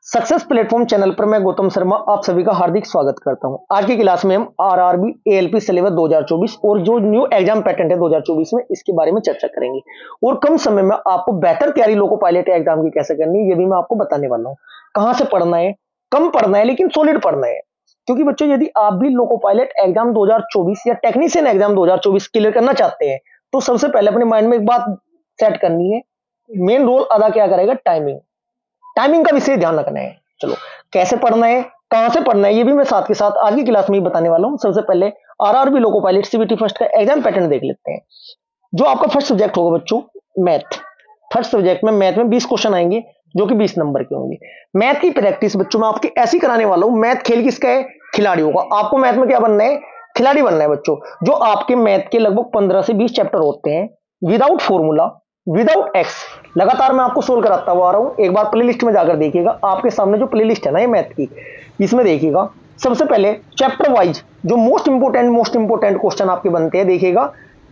Success platform channel पर मैं गौतम शर्मा आप सभी का हार्दिक स्वागत करता हूं। आज की क्लास में हम आरआरबी एएलपी सिलेबस 2024 और जो न्यू एग्जाम पैटर्न है 2024 में इसके बारे में चर्चा करेंगे और कम समय में आपको बेहतर तैयारी लोको पायलट एग्जाम की कैसे करनी है ये भी मैं आपको बताने वाला हूं। कहां से पढ़ना है, कम पढ़ना है लेकिन सॉलिड पढ़ना है, क्योंकि बच्चों यदि आप भी लोको पायलट एग्जाम 2024 या टेक्नीशियन एग्जाम 2024 क्लियर करना चाहते हैं तो सबसे पहले अपने माइंड में एक बात सेट करनी है, मेन रोल अदा क्या करेगा टाइमिंग। टाइमिंग का विशेष ध्यान रखना है। चलो कैसे पढ़ना है, कहां से पढ़ना है ये भी मैं साथ के साथ आज की क्लास में ही बताने वाला हूं। सबसे पहले RRB loco pilot CBT first का एग्जाम पैटर्न देख लेते हैं। जो आपका फर्स्ट सब्जेक्ट होगा बच्चों मैथ, फर्स्ट सब्जेक्ट में मैथ में 20 क्वेश्चन आएंगे जो कि 20 नंबर के होंगे। मैथ की प्रैक्टिस बच्चों में आपकी ऐसी कराने वाला हूं। मैथ खेल किसका है, खिलाड़ियों का। आपको मैथ में क्या बनना है, खिलाड़ी बनना है बच्चों। जो आपके मैथ के लगभग 15 से 20 चैप्टर होते हैं विदाउट फॉर्मूला, विदाउट एक्स, लगातार मैं आपको सोल्व कराता हुआ आ रहा हूं। एक बार प्लेलिस्ट में जाकर देखिएगा, आपके सामने जो प्लेलिस्ट है ना ये मैथ की, इसमें देखिएगा सबसे पहले चैप्टर वाइज जो मोस्ट इंपोर्टेंट क्वेश्चन आपके बनते हैं देखिएगा,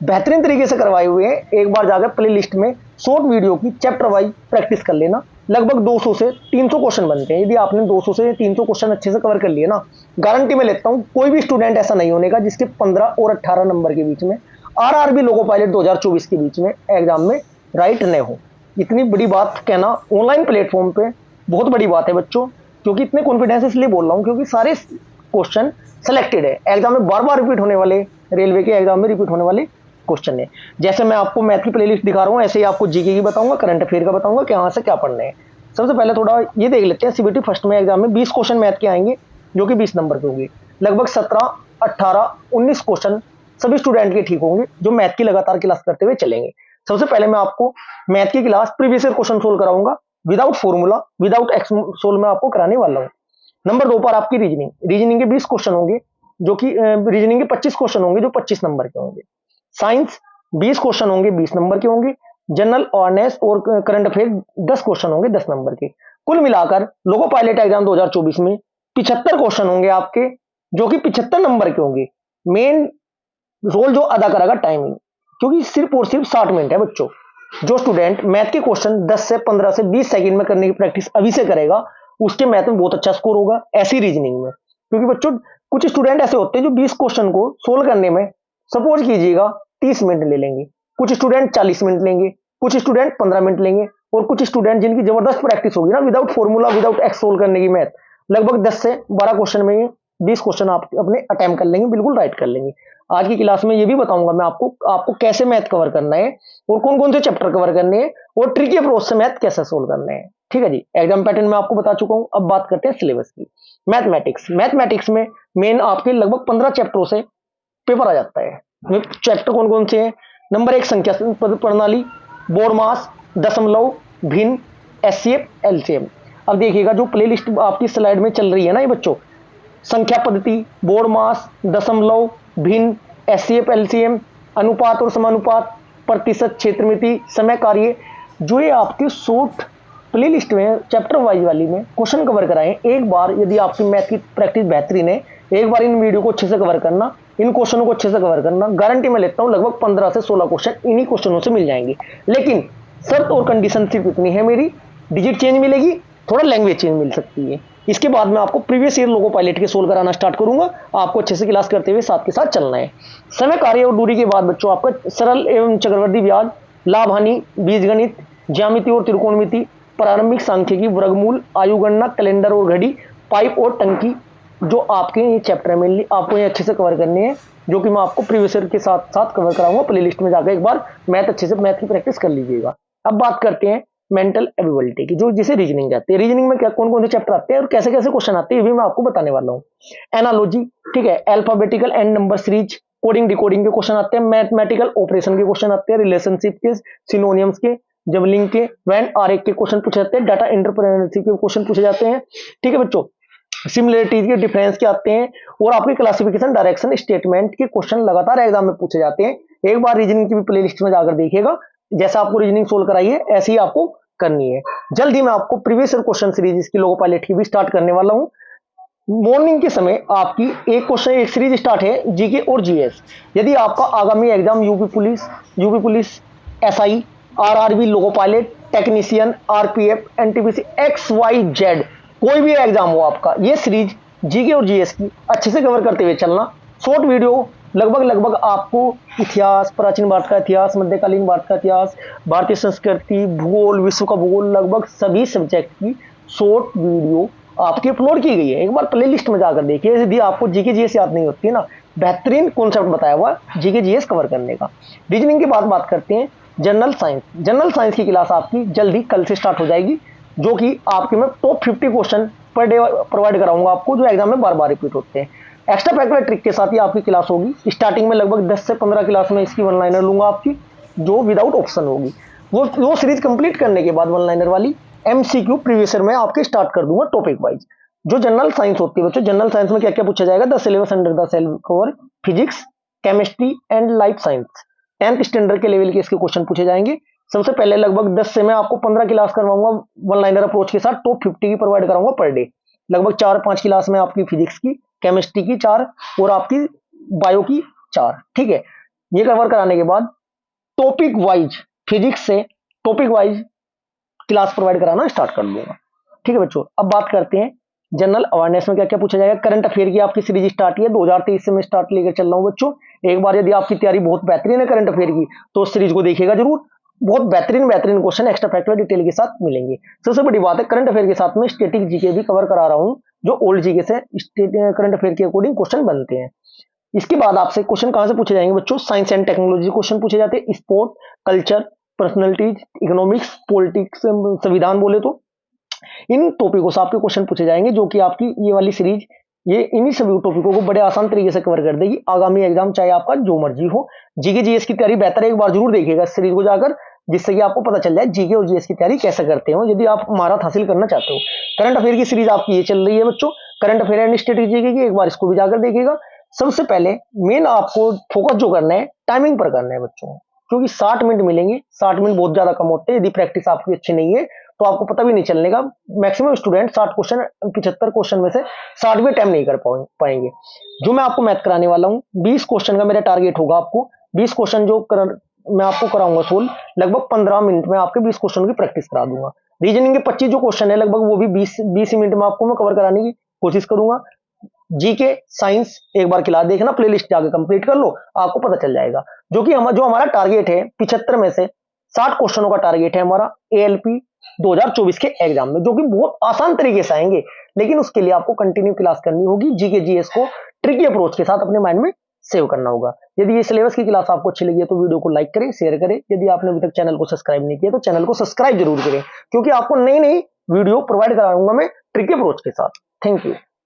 बेहतरीन तरीके से करवाए हुए हैं। एक बार जाकर प्लेलिस्ट में शॉर्ट वीडियो की चैप्टर वाइज प्रैक्टिस कर लेना। लगभग 200 से 300 क्वेश्चन बनते हैं। यदि आपने 200 से 300 क्वेश्चन अच्छे से कवर कर लिए ना, गारंटी में लेता हूं कोई भी स्टूडेंट ऐसा नहीं होने का जिसके 15 और 18 नंबर के बीच में आरआरबी लोको पायलट 2024 के बीच में एग्जाम में राइट न हो। इतनी बड़ी बात कहना ऑनलाइन प्लेटफॉर्म पे बहुत बड़ी बात है बच्चों, क्योंकि इतने कॉन्फिडेंस इसलिए बोल रहा हूं क्योंकि सारे क्वेश्चन सेलेक्टेड है, एग्जाम में बार बार रिपीट होने वाले, रेलवे के एग्जाम में रिपीट होने वाले क्वेश्चन है। जैसे मैं आपको मैथ की प्लेलिस्ट दिखा रहा हूं ऐसे ही आपको जीके की बताऊंगा, करंट अफेयर का बताऊंगा कि कहां से क्या पढ़ना है। सबसे पहले थोड़ा ये देख लेते हैं, सीबीटी फर्स्ट में एग्जाम में 20 क्वेश्चन मैथ के आएंगे जो कि 20 नंबर के होंगे। लगभग 17, 18, 19 क्वेश्चन सभी स्टूडेंट के ठीक होंगे जो मैथ की लगातार क्लास करते हुए चलेंगे। सबसे पहले मैं आपको मैथ की class previous year question solve कराऊंगा without formula, without x solve में आपको कराने वाला हूं। नंबर 2 पर आपकी रीजनिंग के 20 क्वेश्चन होंगे जो कि रीजनिंग के 25 क्वेश्चन होंगे जो 25 नंबर के होंगे। साइंस 20 क्वेश्चन होंगे 20 नंबर के होंगे। जनरल अवेयरनेस और करंट अफेयर 10 क्वेश्चन होंगे 10 नंबर के। कुल मिलाकर लोको पायलट एग्जाम 2024 में 75 क्वेश्चन होंगे आपके जो कि 75 नंबर के होंगे। मेन रोल जो अदा करेगा टाइमिंग, क्योंकि सिर्फ और सिर्फ 60 मिनट है बच्चों। जो स्टूडेंट मैथ के क्वेश्चन 10 से 15 से 20 सेकंड में करने की प्रैक्टिस अभी से करेगा उसके मैथ में बहुत अच्छा स्कोर होगा। ऐसी रीजनिंग में, क्योंकि बच्चों कुछ स्टूडेंट ऐसे होते हैं जो 20 क्वेश्चन को सोल्व करने में सपोज कीजिएगा 30 मिनट ले लेंगे, कुछ स्टूडेंट 40 मिनट लेंगे, कुछ स्टूडेंट 15 मिनट लेंगे और कुछ स्टूडेंट जिनकी जबरदस्त प्रैक्टिस होगी ना without formula, without x solve करने की मैथ, लगभग 10 से 12 क्वेश्चन में 20 क्वेश्चन आप अपने अटेम्प्ट कर लेंगे, बिल्कुल राइट कर लेंगे। आज की क्लास में ये भी बताऊंगा मैं आपको कैसे मैथ कवर करना है और कौन कौन से चैप्टर कवर करने हैं और ट्रिकी अप्रोच से मैथ कैसे सोल्व करने हैं। ठीक है जी, एग्जाम पैटर्न में आपको बता चुका हूं। अब बात करते हैं सिलेबस की। मैथमेटिक्स में मेन आपके लगभग 15 चैप्टरों से पेपर आ जाता है। चैप्टर कौन कौन से हैं? नंबर 1 संख्या प्रणाली, बोर्ड मास, दशमलव, भिन्न, एचसीएफ, एलसीएम। अब देखिएगा जो प्लेलिस्ट आपकी स्लाइड में चल रही है ना ये बच्चों, संख्या पद्धति, बोर्ड मास, दशमलव, भिन्न, एचसीएफ, एलसीएम, अनुपात और समानुपात, प्रतिशत, क्षेत्रमिति, समय कार्य, जो ये आपके शॉर्ट प्लेलिस्ट में चैप्टर वाइज वाली में क्वेश्चन कवर कराए। एक बार यदि आपकी मैथ की प्रैक्टिस बेहतरीन है, एक बार इन वीडियो को अच्छे से कवर करना, इन क्वेश्चनों को अच्छे से कवर करना, गारंटी में लेता हूं लगभग 15 से 16 क्वेश्चन इन्हीं क्वेश्चनों से मिल जाएंगे। लेकिन शर्त और कंडीशन सिर्फ इतनी है मेरी, डिजिट चेंज मिलेगी, थोड़ा लैंग्वेज चेंज मिल सकती है। इसके बाद मैं आपको प्रीवियस ईयर लोको पायलट के सोल्व कराना स्टार्ट करूंगा। आपको अच्छे से क्लास करते हुए साथ के साथ चलना है। समय कार्य और दूरी के बाद बच्चों आपका सरल एवं चक्रवर्ती ब्याज, लाभ हानि, बीजगणित, ज्यामिति और त्रिकोणमिति, प्रारंभिक सांख्यिकी, वर्गमूल, आयु गणना, कैलेंडर और घड़ी, पाइप और टंकी, जो आपके ये चैप्टर मेनली आपको ये अच्छे से कवर करने हैं, जो कि मैं आपको प्रीवियस ईयर के साथ साथ कवर कराऊंगा। प्लेलिस्ट में जाकर एक बार मैथ अच्छे से मैथ की प्रैक्टिस कर लीजिएगा। अब बात करते हैं मेंटल एबिलिटी की, जो जिसे रीजनिंग कहते हैं। रीजनिंग में क्या कौन कौन से चैप्टर आते हैं और कैसे कैसे क्वेश्चन आते हैं ये भी मैं आपको बताने वाला हूँ। एनालॉजी, ठीक है, alphabetical and number series, coding decoding के क्वेश्चन आते हैं, मैथमेटिकल ऑपरेशन के क्वेश्चन आते हैं, रिलेशनशिप के, सिनोनियम्स के, जबलिंग के, वैन आरेख के क्वेश्चन पूछे जाते हैं, डाटा एंटरप्रेन्योरशिप के क्वेश्चन पूछे जाते हैं। ठीक है बच्चों, सिमिलरिटीज के, डिफरेंस के आते हैं और आपके क्लासिफिकेशन, डायरेक्शन, स्टेटमेंट के क्वेश्चन लगातार एग्जाम में पूछे जाते हैं। एक बार रीजनिंग की भी प्लेलिस्ट में जाकर देखिएगा, जैसा आपको रीजनिंग सोल्व कराई है ऐसी ही आपको करनी है। जल्द ही मैं आपको प्रीवियस ईयर क्वेश्चन सीरीज इसकी लोको पायलट की भी स्टार्ट करने वाला हूं। मॉर्निंग के समय आपकी एक क्वेश्चन एक सीरीज स्टार्ट है जीके और जीएस। यदि आपका आगामी exam UP police, SI, RRB loco pilot, technician, RPF, NTPC, XYZ कोई भी एग्जाम हो आपका, ये सीरीज जीके और जीएस की अच्छे से कवर करते हुए चलना। शॉर्ट वीडियो लगभग आपको इतिहास, प्राचीन भारत का इतिहास, मध्यकालीन भारत का इतिहास, भारतीय संस्कृति, भूगोल, विश्व का भूगोल, लगभग सभी सब्जेक्ट की शॉर्ट वीडियो आपकी अपलोड की गई है। एक बार प्ले लिस्ट में जाकर देखिए, यदि आपको जीके जीएस याद नहीं होती है ना, बेहतरीन कॉन्सेप्ट बताया हुआ जीके जीएस कवर करने का। रीजनिंग की बात करते हैं। जनरल साइंस, जनरल साइंस की क्लास आपकी जल्दी कल से स्टार्ट हो जाएगी, जो कि आपके मैं top 50 question per day provide कराऊंगा आपको, जो एग्जाम में बार बार रिपीट होते हैं। एक्स्ट्रा पैकेट ट्रिक के साथ ही आपकी क्लास होगी। स्टार्टिंग में लगभग 10 से 15 क्लास में इसकी वन लाइनर लूंगा आपकी, जो विदाउट ऑप्शन होगी। वो सीरीज कंप्लीट करने के बाद वन लाइनर वाली एमसीक्यू प्रीवियस ईयर में आपके स्टार्ट कर दूंगा टॉपिक वाइज। जो जनरल साइंस होती है बच्चों, जनरल साइंस में क्या क्या पूछा जाएगा, the syllabus under the cell cover, physics, chemistry and life science, 10th standard के लेवल के इसके क्वेश्चन पूछे जाएंगे। सबसे पहले लगभग 10 से मैं आपको 15 क्लास करवाऊंगा वन लाइनर अप्रोच के साथ, टॉप 50 की प्रोवाइड कराऊंगा पर डे। लगभग 4-5 क्लास में आपकी फिजिक्स की, केमिस्ट्री की 4 और आपकी बायो की 4। ठीक है, ये कवर कराने के बाद टॉपिक वाइज, फिजिक्स से टॉपिक वाइज क्लास प्रोवाइड कराना स्टार्ट कर दूंगा। ठीक है बच्चों, अब बात करते हैं जनरल अवेयरनेस में क्या क्या पूछा जाएगा। करंट अफेयर की आपकी सीरीज स्टार्ट है 2023 से मैं स्टार्ट लेकर चल रहा हूं बच्चों। एक बार यदि आपकी तैयारी बहुत बेहतरीन है करंट अफेयर की, तो उस सीरीज को देखिएगा जरूर। बहुत बेहतरीन क्वेश्चन एक्स्ट्रा फैक्टर डिटेल के साथ मिलेंगे। सबसे बड़ी बात है, करंट अफेयर के साथ में स्टैटिक जीके भी कवर करा रहा हूं, जो ओल्ड जीके से करंट अफेयर के अकॉर्डिंग क्वेश्चन बनते हैं। इसके बाद आपसे क्वेश्चन कहां से पूछे जाएंगे बच्चों, साइंस एंड टेक्नोलॉजी क्वेश्चन पूछे जाते हैं, sport, culture, personalities, economics, politics, संविधान बोले तो इन टॉपिकों से आपके क्वेश्चन पूछे जाएंगे, जो कि आपकी ये वाली सीरीज ये इन्हीं सभी टॉपिकों को बड़े आसान तरीके से कवर कर देगी। आगामी एग्जाम चाहे आपका जो मर्जी हो, जीके जीएस की तैयारी बेहतर है, एक बार जरूर देखिएगा इस सीरीज को जाकर, जिससे कि आपको पता चल जाए जीके और जीएस की तैयारी कैसे करते हो, यदि आप महारत हासिल करना चाहते हो। करंट अफेयर की सीरीज आपकी ये चल रही है बच्चों, करंट अफेयर एंड स्ट्रेटेजी की, एक बार इसको भी जाकर देखिएगा। सबसे पहले मेन आपको फोकस जो करना है टाइमिंग पर करना है बच्चों, क्योंकि 60 मिनट मिलेंगे, 60 मिनट बहुत ज्यादा कम होते हैं। यदि प्रैक्टिस आपकी अच्छी नहीं है तो आपको पता भी नहीं चलने का। मैक्सिमम स्टूडेंट 60 क्वेश्चन, 75 क्वेश्चन में से 60 भी अटेम्प्ट नहीं कर पाएंगे। जो मैं आपको मैथ कराने वाला हूँ, 20 क्वेश्चन का मेरा टारगेट होगा आपको। 20 क्वेश्चन मैं आपको कराऊंगा सोल्व, लगभग 15 मिनट में आपके 20 क्वेश्चन की प्रैक्टिस करा दूंगा। रीजनिंग के 25 जो क्वेश्चन है लगभग, वो भी 20 मिनट में आपको मैं कवर कराने की कोशिश करूंगा। जीके साइंस एक बार क्लास देखना, प्लेलिस्ट जाके कंप्लीट कर लो, आपको पता चल जाएगा। जो हमारा टारगेट है 75 में से 60 क्वेश्चनों का टारगेट है हमारा एएलपी 2024 के एग्जाम में, जो कि बहुत आसान तरीके से आएंगे। लेकिन उसके लिए आपको कंटिन्यू क्लास करनी होगी, जीके जीएस को ट्रिकी अप्रोच के साथ अपने माइंड में सेव करना होगा। यदि ये सिलेबस की क्लास आपको अच्छी लगी है तो वीडियो को लाइक करें, शेयर करें। यदि आपने अभी तक चैनल को सब्सक्राइब नहीं किया तो चैनल को सब्सक्राइब जरूर करें, क्योंकि आपको नई नई वीडियो प्रोवाइड कराऊंगा मैं ट्रिकी अप्रोच के साथ। Thank you.